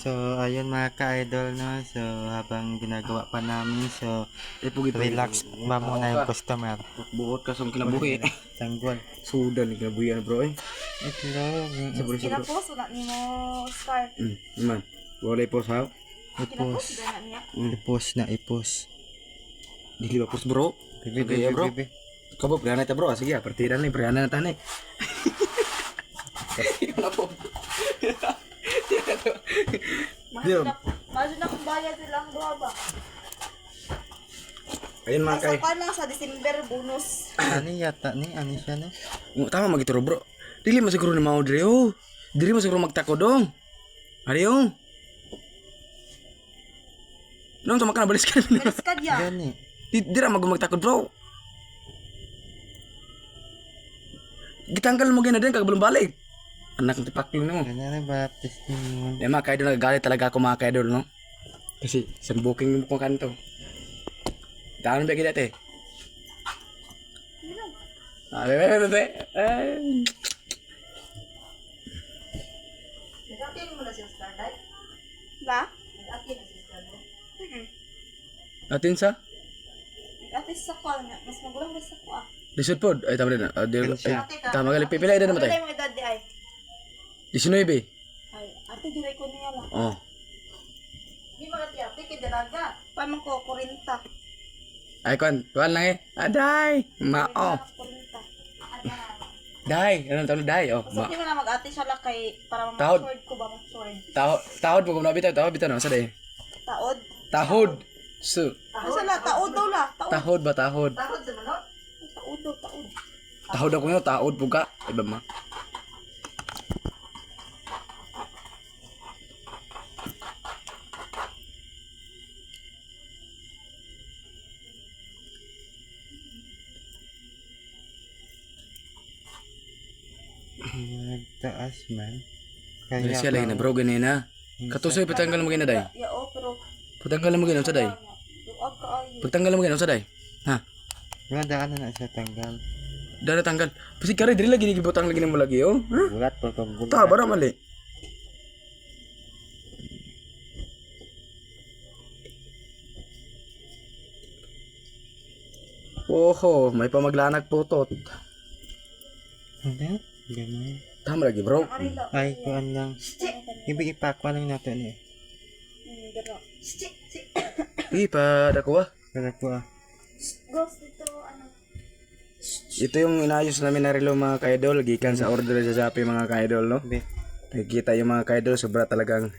So, ayun mga ka-idol, no? So, habang ginagawa pa namin, so, relax ba muna yung customer. Buot ka song kinabuhi. Tanggol. Sudan ni kinabuhi bro eh. Itlog. Kinapos, wala ni mo scar. Man. Wala po sa. Kinapos, Ipos. gana niya. Ipos na ipos. Dili ba pos bro? Bibi, Sige, bibi, bro. bibi. Kabo prana ta bro. Sige, partida na prana na tanay. Wala po. Mahal na kung bayad silang duha ba? Ayun mga kay. Ay, saka lang sa December bonus. Ani yata ni? Ani siya ni? Tama magituro bro. Dili man siguro na mao dire oh. Dili man siguro magtako dong. Ari oh. Nung tumakan balis ka na. Meres ka diya. Gani. Di ra magtakod bro. Gitanggal mo gina din kag belum balik. Anak ng tipaklong mo. Gani na baptist mo. Eh mga kaidol, nagagalit talaga ako mga kaidol, no? Kasi isang booking mo kung kanto. Daan ba kita te? Bebe. Nag-atin mo na siya scar, right? Ba? Nag-atin na siya scar, Atin sa? Nag-atin sa call na. Mas magulang ba sa ko ah? Lisod po. Ay, tama din. Tama gali. Pipila din naman tayo. Pipila mo edad di ay. 19. Ay, ate, diray ko niya lang. Oh. Di magati ate, kay dalaga. Paano ko, 40. Ay, kuan lang eh. Aday. Mao. 40. Day. Ano tawag day? Oh, Basta di mo na mag-ate siya lang kay para Tahod. mag-sword ko ba mag-sword. Tahod mo kung nabitaw. Tahod bitaw no? Sa day. Taod. Tahod. So, Asa la, taod daw la. Taod. tahod ba tahod? Taod sa manok? Taod daw, taod. Tahod ako yun. Tahod po ka. Iba ma. Nagtaas man. Kaya siya lagi na bro. Ganina. Katusoy patanggal mo gina day. Ya, oh, pero Patanggal mo gina sa day. luag ka ay. Pagtanggal mo gina sa day. Ha? Wala daan na siya tanggal. Dara tanggal. Pasi kare diri lagi gibutang lagi mo lagi oh. Ha? Bulat pa pag bulat. Ta bara mali. Oho, may pamaglanag putot. Ano? Ganun. Tama lagi bro. Arilo. Ay, kuan lang. Ibi ipakwa lang nato ni. Dero. Sik. Ipa, dako ah. Kaya ko ah. Ghost dito, ano. Ito yung inayos namin na relo mga kaidol. Gikan sa order sa Shopee mga kaidol no. Be. Nakikita yung mga kaidol sobra talagang